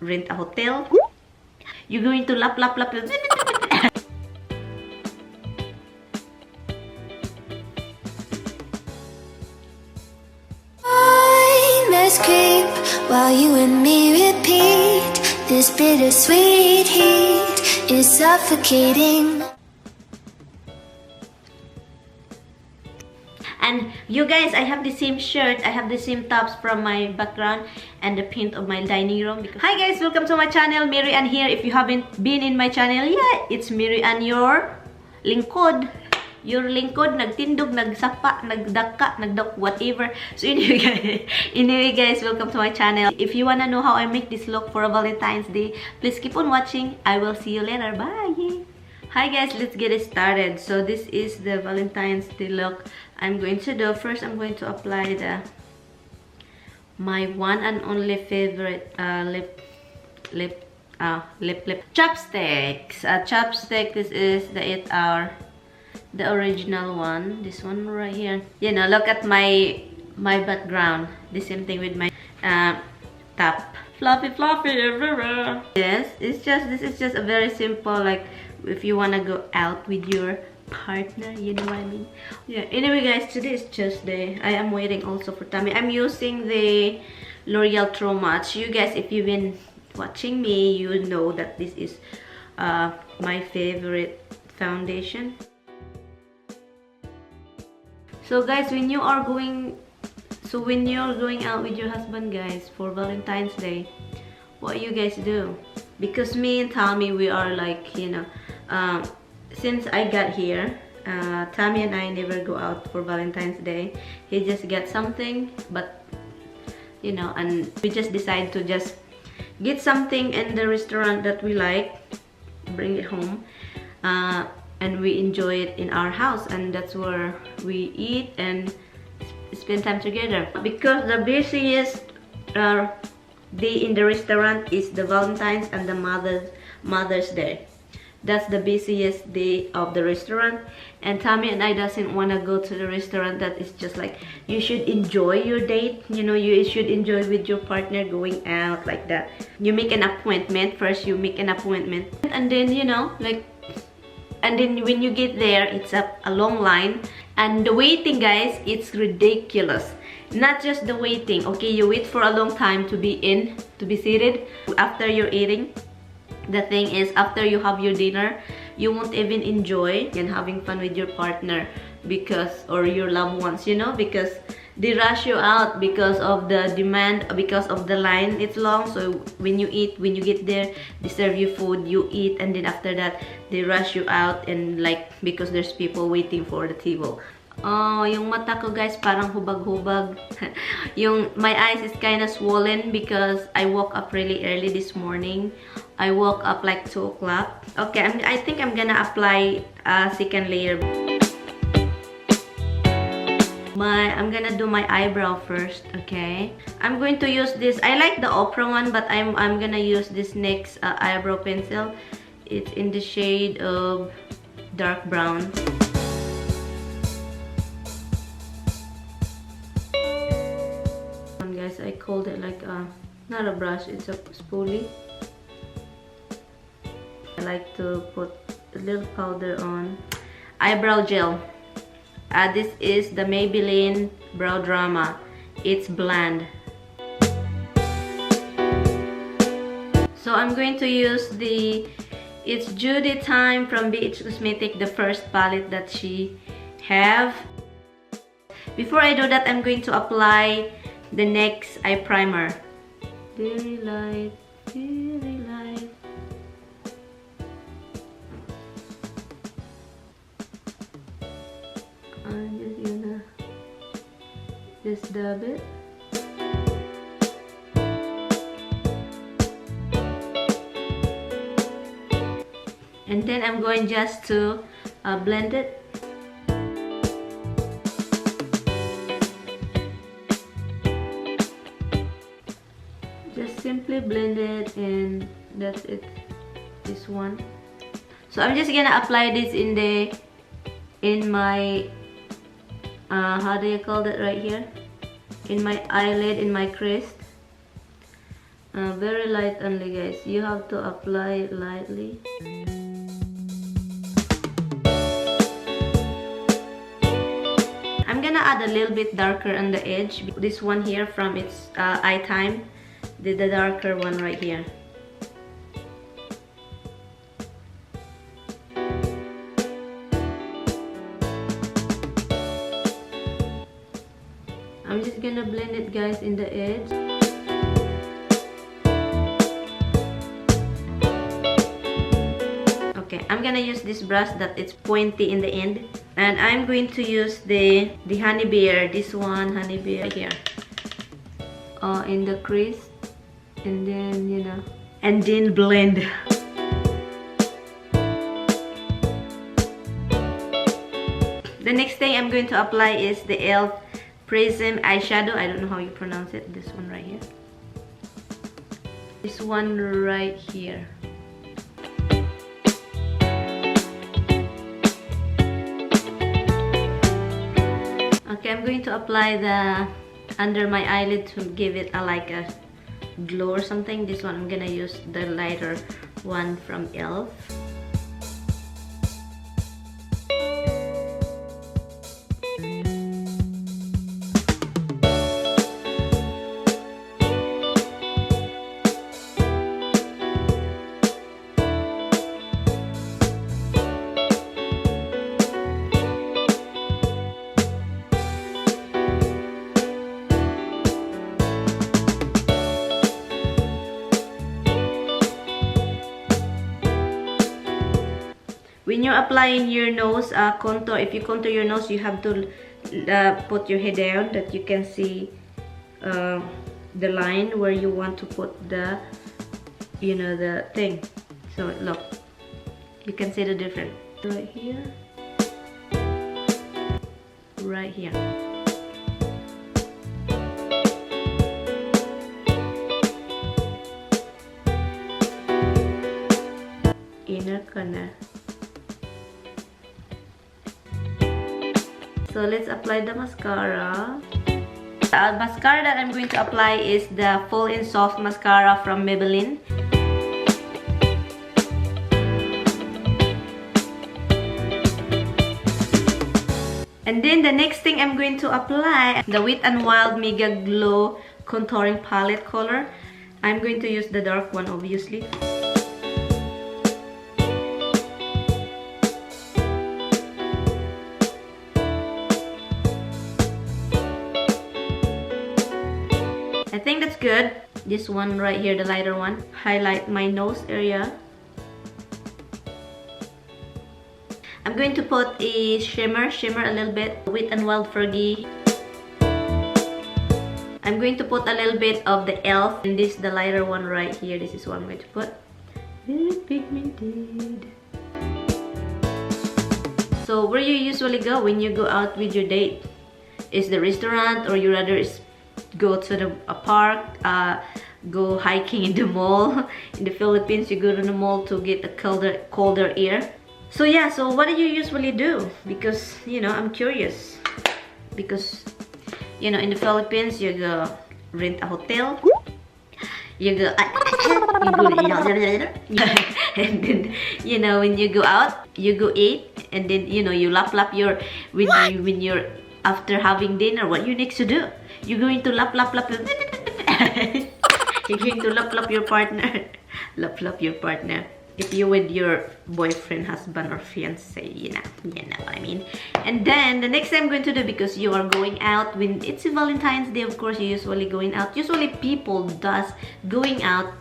rent a hotel. You're going to lap. Let's creep while you and me repeat. This bittersweet heat is suffocating. And you guys, I have the same shirt, I have the same tops from my background and the paint of my dining room. Hi guys, welcome to my channel. MaryAnn here. If you haven't been in my channel yet, it's MaryAnn, your lingkod. Your lingkod, nagtindog, nagsapa, nagdaka, whatever. So anyway guys, welcome to my channel. If you wanna know how I make this look for a Valentine's Day, please keep on watching. I will see you later. Bye! Hi guys, let's get it started. So this is the Valentine's Day look I'm going to do. First, I'm going to apply my one and only favorite lip chopsticks. Chopstick. This is the 8-hour, the original one. This one right here. You know, look at my background. The same thing with my top. Fluffy. Yes, this is just a very simple, like if you wanna go out with your partner, you know what I mean. Yeah, anyway guys, today is Tuesday. I am waiting also for Tammy. I'm using the L'Oreal True Match. You guys, if you've been watching me, you know that this is my favorite foundation. So guys, when you're going out with your husband, guys, for Valentine's Day, what you guys do? Because me and Tommy, we are like, you know, since I got here, Tommy and I never go out for Valentine's Day. He just gets something, but you know, and we just decide to just get something in the restaurant that we like, bring it home, and we enjoy it in our house, and that's where we eat and spend time together. Because the busiest day in the restaurant is the Valentine's and the Mother's Day. That's the busiest day of the restaurant, and Tommy and I doesn't want to go to the restaurant. That is just like, you should enjoy your date, you know, you should enjoy with your partner going out like that. You make an appointment first, you make an appointment, and then, you know, like, and then when you get there, it's a long line, and the waiting, guys, it's ridiculous. Not just the waiting, okay, you wait for a long time to be seated after you're eating. The thing is, after you have your dinner, you won't even enjoy and having fun with your partner, because, or your loved ones, you know, because they rush you out because of the demand, because of the line, it's long. So when you eat, when you get there, they serve you food, you eat, and then after that they rush you out, and like, because there's people waiting for the table. Oh, yung mata ko, guys, parang hubag-hubag. My eyes is kind of swollen because I woke up really early this morning. I woke up like 2 o'clock. Okay, I think I'm gonna apply a second layer. I'm gonna do my eyebrow first, okay? I'm going to use this. I like the Oprah one, but I'm gonna use this NYX eyebrow pencil. It's in the shade of dark brown. Guys, I called it like not a brush, it's a spoolie. I like to put a little powder on. Eyebrow gel. This is the Maybelline Brow Drama. It's bland. So I'm going to use it's Judy Time from BH Cosmetic, the first palette that she have. Before I do that, I'm going to apply the NYX eye primer. Very light, very light. I'm just gonna just dab it. And then I'm going just to blend it. Just simply blend it, and that's it. This one. So I'm just gonna apply this in my how do you call that right here? In my eyelid, in my crease. Very light only, guys. You have to apply lightly. I'm gonna add a little bit darker on the edge. This one here from its eye time, the darker one right here. I'm just gonna blend it, guys, in the edge. Okay, I'm gonna use this brush that it's pointy in the end, and I'm going to use the honey bear, this one, honey bear right here, in the crease, and then, you know, and then blend. The next thing I'm going to apply is the e.l.f. Prism eyeshadow. I don't know how you pronounce it. This one right here. This one right here. Okay, I'm going to apply the under my eyelid to give it like a glow or something. This one I'm gonna use the lighter one from e.l.f. When you're applying your nose contour, if you contour your nose, you have to put your head down that you can see the line where you want to put the, you know, the thing. So look, you can see the difference. Right here, right here. Inner corner. So let's apply the mascara. The mascara that I'm going to apply is the Full in Soft mascara from Maybelline. And then the next thing I'm going to apply, the Wet n Wild Mega Glow Contouring Palette color. I'm going to use the dark one, obviously. I think that's good. This one right here, the lighter one. Highlight my nose area. I'm going to put a shimmer a little bit. Wet n Wild Fergie. I'm going to put a little bit of the e.l.f. and this, the lighter one right here. This is what I'm going to put. Very pigmented. So where you usually go when you go out with your date? Is the restaurant, or you rather go to a park, go hiking in the mall? In the Philippines, you go to the mall to get a colder air. So yeah, so what do you usually do? Because, you know, I'm curious. Because, you know, in the Philippines, you go rent a hotel. You go, and then, you know, when you go out, you go eat, and then, you know, you lap your, when you're after having dinner, what you next to do? You're going to lap your you're going to lap your partner. Lap your partner. If you're with your boyfriend, husband, or fiance, you know what I mean. And then the next thing I'm going to do, because you are going out when it's Valentine's Day, of course, you're usually going out. Usually people does going out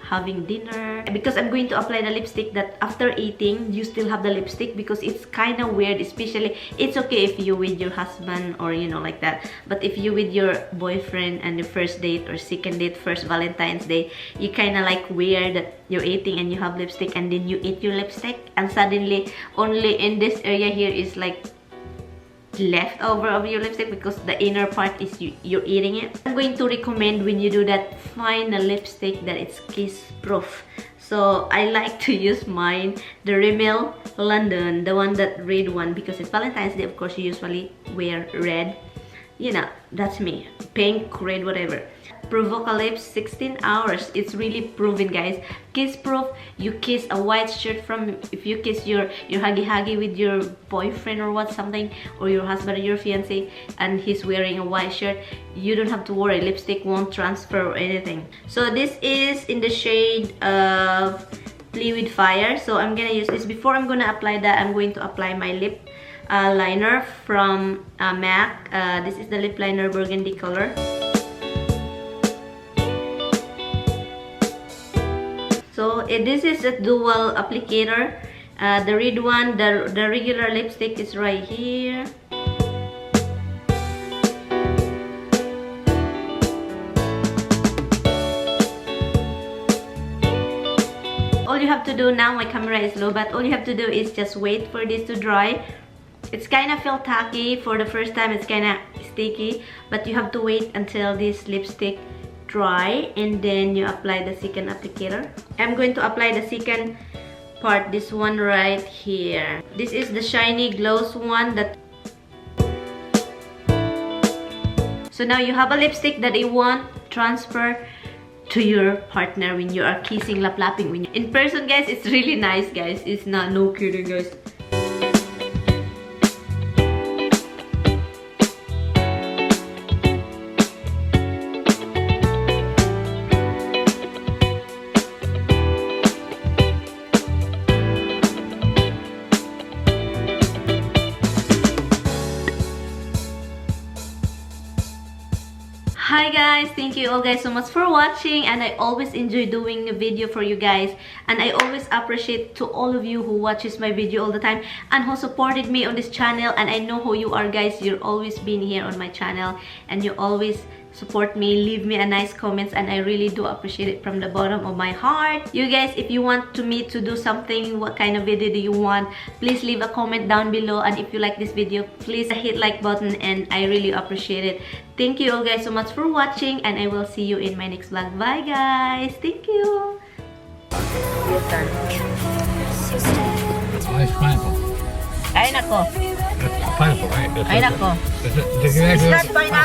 having dinner, because I'm going to apply the lipstick that after eating you still have the lipstick, because it's kind of weird. Especially, it's okay if you with your husband or, you know, like that, but if you with your boyfriend and the first date or second date, first Valentine's Day, you kind of like weird that you're eating and you have lipstick, and then you eat your lipstick, and suddenly only in this area here is like leftover of your lipstick, because the inner part is you're eating it. I'm going to recommend, when you do that, find a lipstick that it's kiss proof. So I like to use mine, the Rimmel London, the one, that red one, because it's Valentine's Day, of course you usually wear red. You know, that's me. Pink, red, whatever. Provocalypse 16 hours. It's really proven, guys. Kiss proof. You kiss a white shirt from, if you kiss your huggy with your boyfriend or what something, or your husband or your fiance, and he's wearing a white shirt, you don't have to worry. Lipstick won't transfer or anything. So this is in the shade of Play with Fire. So I'm gonna use this. Before I'm gonna apply that, I'm going to apply my lip liner from MAC. This is the lip liner burgundy color. So this is a dual applicator. The red one, the regular lipstick is right here. All you have to do now, my camera is low, but all you have to do is just wait for this to dry. It's kind of feel tacky for the first time. It's kind of sticky, but you have to wait until this lipstick dry, and then you apply the second applicator. I'm going to apply the second part, this one right here. This is the shiny gloss one. So now you have a lipstick that you want transfer to your partner when you are kissing, lapping. In person, guys, it's really nice, guys. It's not, no kidding, guys. Hi guys, thank you all guys so much for watching, and I always enjoy doing a video for you guys, and I always appreciate to all of you who watches my video all the time and who supported me on this channel. And I know who you are, guys. You're always been here on my channel and you always support me, leave me a nice comments, and I really do appreciate it from the bottom of my heart. You guys, if you want me to do something, what kind of video do you want, please leave a comment down below. And if you like this video, please hit like button, and I really appreciate it. Thank you all guys so much for watching, and I will see you in my next vlog. Bye guys, thank you. Nice pineapple. Ay nako. Pineapple, right? Ay nako. It's not pineapple.